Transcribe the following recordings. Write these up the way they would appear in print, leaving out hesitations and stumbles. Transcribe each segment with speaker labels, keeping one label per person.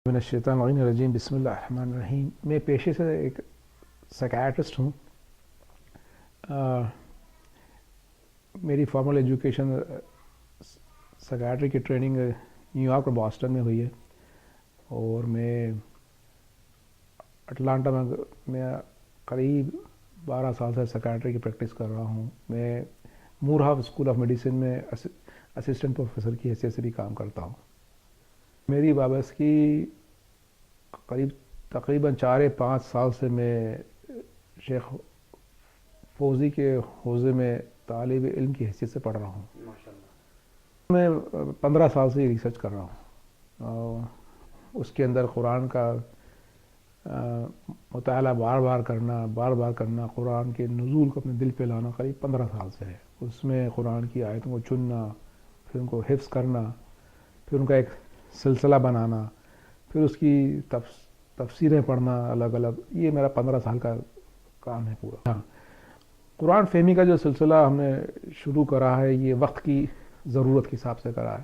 Speaker 1: من الشیطان الرجیم بسم اللہ الرحمن الرحیم. میں پیشے سے ایک سائیکیاٹرسٹ ہوں. میری فارمل ایجوکیشن سائیکیاٹری کی ٹریننگ نیو یارک اور باسٹن میں ہوئی ہے، اور میں اٹلانٹا میں قریب 12 سال سے سائیکیاٹری کی پریکٹس کر رہا ہوں. میں مورہاف اسکول آف میڈیسن میں اسسٹنٹ پروفیسر کی حیثیت سے بھی کام کرتا ہوں. میری وابستگی تقریباً 4-5 سال سے میں شیخ فوزی کے حوزے میں طالب علم کی حیثیت سے پڑھ رہا ہوں. میں 15 سال سے ریسرچ کر رہا ہوں، اور اس کے اندر قرآن کا مطالعہ بار بار کرنا، قرآن کے نزول کو اپنے دل پہ لانا قریب 15 سال سے ہے. اس میں قرآن کی آیتوں کو چننا، پھر ان کو حفظ کرنا، پھر ان کا ایک سلسلہ بنانا، پھر اس کی تفسیریں پڑھنا الگ الگ. یہ میرا 15 سال کا کام ہے پورا. ہاں، قرآن فہمی کا جو سلسلہ ہم نے شروع کرا ہے، یہ وقت کی ضرورت کے حساب سے کرا ہے،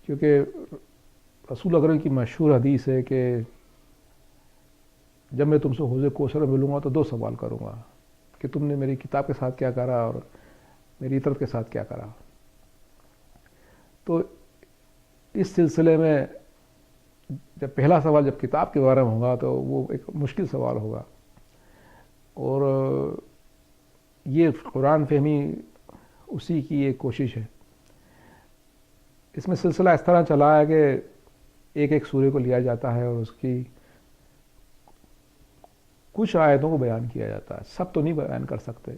Speaker 1: کیونکہ رسول اکرم کی مشہور حدیث ہے کہ جب میں تم سے حوض کوثر میں ملوں گا تو 2 سوال کروں گا کہ تم نے میری کتاب کے ساتھ کیا کرا اور میری اطاعت کے ساتھ کیا کرا. تو اس سلسلے میں جب پہلا سوال جب کتاب کے بارے میں ہوگا تو وہ ایک مشکل سوال ہوگا، اور یہ قرآن فہمی اسی کی ایک کوشش ہے. اس میں سلسلہ اس طرح چلا ہے کہ ایک سورے کو لیا جاتا ہے اور اس کی کچھ آیتوں کو بیان کیا جاتا ہے. سب تو نہیں بیان کر سکتے.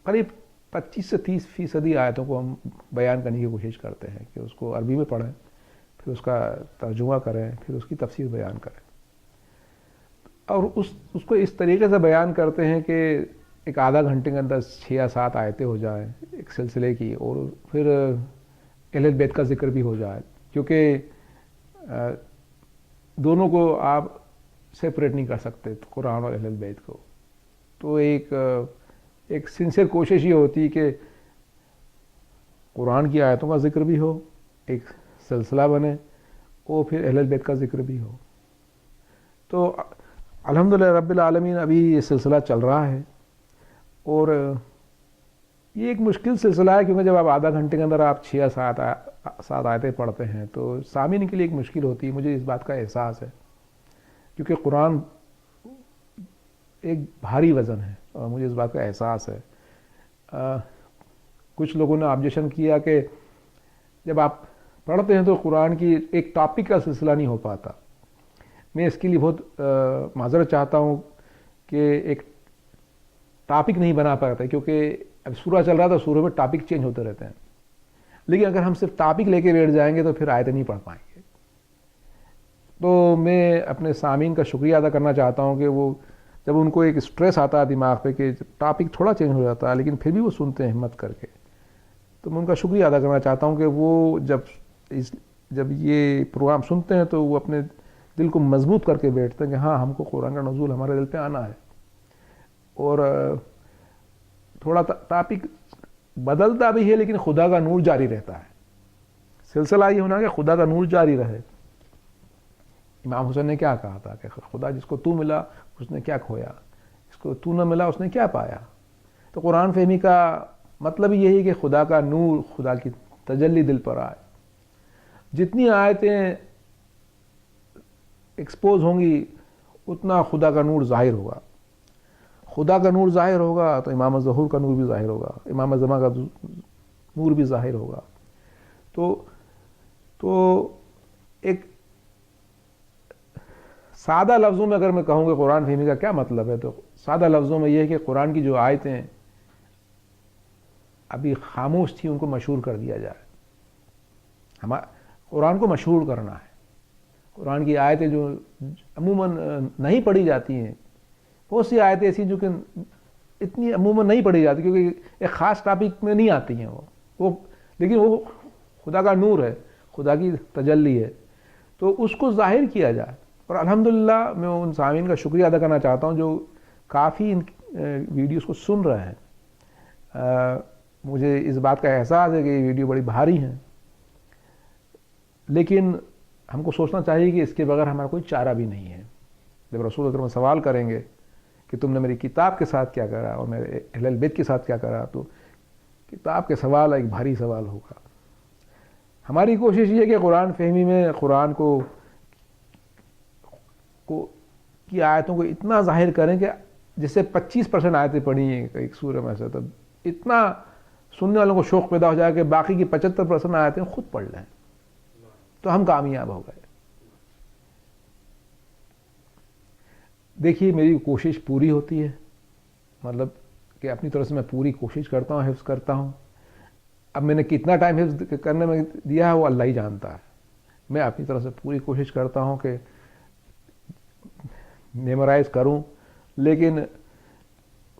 Speaker 1: قریب 25 سے 30% آیتوں کو ہم بیان کرنے کی کوشش کرتے ہیں کہ اس کو عربی میں پڑھیں، پھر اس کا ترجمہ کریں، پھر اس کی تفسیر بیان کریں، اور اس کو اس طریقے سے بیان کرتے ہیں کہ ایک آدھا گھنٹے کے اندر 6 یا 7 آیتیں ہو جائیں ایک سلسلے کی، اور پھر اہل بیت کا ذکر بھی ہو جائے، کیونکہ دونوں کو آپ سیپریٹ نہیں کر سکتے، قرآن اور اہل بیت کو. تو ایک سنسیئر کوشش یہ ہوتی کہ قرآن کی آیتوں کا ذکر بھی ہو، ایک سلسلہ بنے، اور پھر اہل بیت کا ذکر بھی ہو. تو الحمدللہ رب العالمین ابھی یہ سلسلہ چل رہا ہے، اور یہ ایک مشکل سلسلہ ہے، کیونکہ جب آپ آدھا گھنٹے کے اندر آپ 6 یا 7 آیتیں پڑھتے ہیں تو سامعین کے لیے ایک مشکل ہوتی ہے. مجھے اس بات کا احساس ہے، کیونکہ قرآن ایک بھاری وزن ہے، اور مجھے اس بات کا احساس ہے. کچھ لوگوں نے آبجیکشن کیا کہ جب آپ پڑھتے ہیں تو قرآن کی ایک ٹاپک کا سلسلہ نہیں ہو پاتا. میں اس کے لیے بہت معذرت چاہتا ہوں کہ ایک ٹاپک نہیں بنا پاتا، کیونکہ اب سورہ چل رہا تھا، سورہ میں ٹاپک چینج ہوتے رہتے ہیں. لیکن اگر ہم صرف ٹاپک لے کے بیٹھ جائیں گے تو پھر آیتیں نہیں پڑھ پائیں گے. تو میں اپنے سامعین کا شکریہ ادا کرنا چاہتا ہوں کہ وہ جب ان کو ایک سٹریس آتا ہے دماغ پہ کہ ٹاپک تھوڑا چینج ہو جاتا ہے، لیکن پھر بھی وہ سنتے ہیں ہمت کر کے، تو میں ان کا شکریہ ادا کرنا چاہتا ہوں کہ وہ جب یہ پروگرام سنتے ہیں تو وہ اپنے دل کو مضبوط کر کے بیٹھتے ہیں کہ ہاں، ہم کو قرآن کا نزول ہمارے دل پہ آنا ہے. اور تھوڑا ٹاپک بدلتا بھی ہے، لیکن خدا کا نور جاری رہتا ہے. سلسلہ یہ ہونا کہ خدا کا نور جاری رہے. امام حسین نے کیا کہا تھا کہ خدا جس کو تو ملا اس نے کیا کھویا، جس کو تو نہ ملا اس نے کیا پایا. تو قرآن فہمی کا مطلب یہی کہ خدا کا نور، خدا کی تجلی دل پر آئے. جتنی آیتیں ایکسپوز ہوں گی اتنا خدا کا نور ظاہر ہوگا. خدا کا نور ظاہر ہوگا تو امام ظہور کا نور بھی ظاہر ہوگا، امام زمان کا نور بھی ظاہر ہوگا. تو ایک سادہ لفظوں میں اگر میں کہوں کہ قرآن فہمی کا کیا مطلب ہے، تو سادہ لفظوں میں یہ ہے کہ قرآن کی جو آیتیں ابھی خاموش تھیں ان کو مشہور کر دیا جائے. قرآن کو مشہور کرنا ہے. قرآن کی آیتیں جو عموماً نہیں پڑھی جاتی ہیں، بہت سی آیتیں ایسی جو کہ اتنی عموماً نہیں پڑھی جاتی کیونکہ ایک خاص ٹاپک میں نہیں آتی ہیں لیکن وہ خدا کا نور ہے، خدا کی تجلی ہے، تو اس کو ظاہر کیا جائے. اور الحمدللہ میں ان سامعین کا شکریہ ادا کرنا چاہتا ہوں جو کافی ان ویڈیوز کو سن رہے ہیں. مجھے اس بات کا احساس ہے کہ یہ ویڈیو بڑی بھاری ہیں، لیکن ہم کو سوچنا چاہیے کہ اس کے بغیر ہمارا کوئی چارہ بھی نہیں ہے. جب رسول اکرم سوال کریں گے کہ تم نے میری کتاب کے ساتھ کیا کرا اور میرے اہل البیت کے ساتھ کیا کرا, تو کتاب کے سوال ایک بھاری سوال ہوگا. ہماری کوشش یہ ہے کہ قرآن فہمی میں قرآن کو کی آیتوں کو اتنا ظاہر کریں کہ جیسے 25% آیتیں پڑھی ہیں ایک سورہ میں سے, تو اتنا سننے والوں کو شوق پیدا ہو جائے کہ باقی کی 75% آیتیں خود پڑھ لیں, تو ہم کامیاب ہو گئے. دیکھیے میری کوشش پوری ہوتی ہے, مطلب کہ اپنی طرف سے میں پوری کوشش کرتا ہوں, حفظ کرتا ہوں. اب میں نے کتنا ٹائم حفظ کرنے میں دیا ہے وہ اللہ ہی جانتا ہے. میں اپنی طرف سے پوری کوشش کرتا ہوں کہ میمورائز کروں, لیکن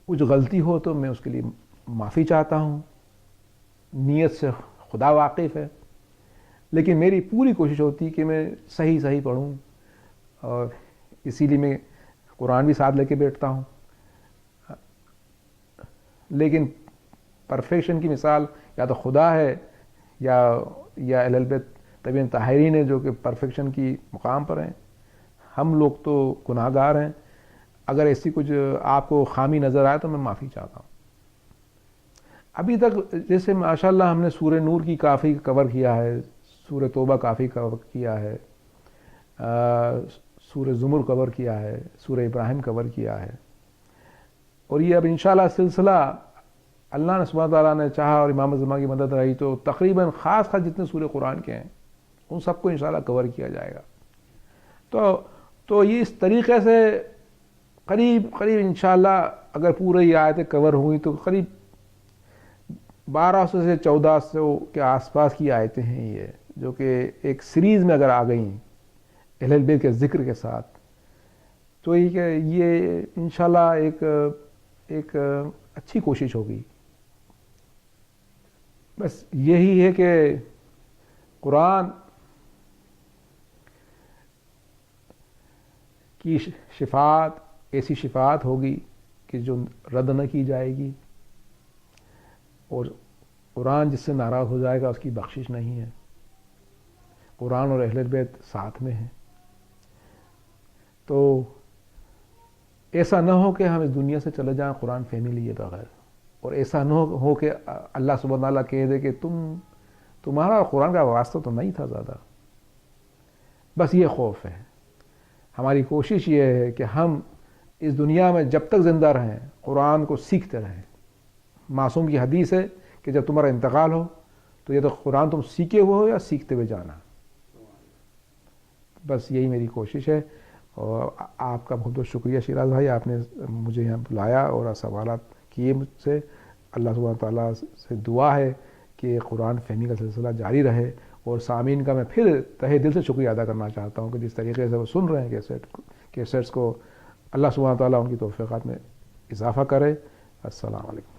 Speaker 1: کچھ غلطی ہو تو میں اس کے لیے معافی چاہتا ہوں. نیت سے خدا واقف ہے, لیکن میری پوری کوشش ہوتی ہے کہ میں صحیح پڑھوں, اور اسی لیے میں قرآن بھی ساتھ لے کے بیٹھتا ہوں. لیکن پرفیکشن کی مثال یا تو خدا ہے یا اہل البیت طیبین طاہرین ہے جو کہ پرفیکشن کی مقام پر ہیں. ہم لوگ تو گناہ گار ہیں. اگر ایسی کچھ آپ کو خامی نظر آئے تو میں معافی چاہتا ہوں. ابھی تک جیسے ماشاءاللہ ہم نے سورہ نور کی کافی کور کیا ہے, سورہ توبہ کافی کور کیا ہے, سورہ زمر کور کیا ہے, سورہ ابراہیم کور کیا ہے, اور یہ اب انشاءاللہ سلسلہ اللہ نے سبحانہ تعالیٰ نے چاہا اور امام زمان کی مدد رہی تو تقریباً خاص جتنے سورہ قرآن کے ہیں ان سب کو انشاءاللہ کور کیا جائے گا. تو یہ اس طریقے سے قریب انشاءاللہ اگر پورے یہ آیتیں کور ہوئی تو قریب 1200 سے 1400 کے آس پاس کی آیتیں ہیں یہ, جو کہ ایک سیریز میں اگر آ گئیں اہل البیت کے ذکر کے ساتھ, تو یہ انشاءاللہ ایک اچھی کوشش ہوگی. بس یہی ہے کہ قرآن کی شفاعت ایسی شفاعت ہوگی کہ جو رد نہ کی جائے گی, اور قرآن جس سے ناراض ہو جائے گا اس کی بخشش نہیں ہے. قرآن اور اہل بیت ساتھ میں ہیں. تو ایسا نہ ہو کہ ہم اس دنیا سے چلے جائیں قرآن فہمی لیے بغیر, اور ایسا نہ ہو کہ اللہ سبحانہ تعالیٰ کہہ دے کہ تمہارا قرآن کا واسطہ تو نہیں تھا زیادہ. بس یہ خوف ہے. ہماری کوشش یہ ہے کہ ہم اس دنیا میں جب تک زندہ رہیں قرآن کو سیکھتے رہیں. معصوم کی حدیث ہے کہ جب تمہارا انتقال ہو تو یہ تو قرآن تم سیکھے ہوئے ہو یا سیکھتے ہوئے جانا. بس یہی میری کوشش ہے. اور آپ کا بہت بہت شکریہ شیراز بھائی, آپ نے مجھے یہاں بلایا اور سوالات کیے مجھ سے. اللہ سبحانہ تعالیٰ سے دعا ہے کہ قرآن فہمی کا سلسلہ جاری رہے, اور سامعین کا میں پھر تہہ دل سے شکریہ ادا کرنا چاہتا ہوں کہ جس طریقے سے وہ سن رہے ہیں کیسٹس کو, اللہ سبحانہ تعالیٰ ان کی توفیقات میں اضافہ کرے. السلام علیکم.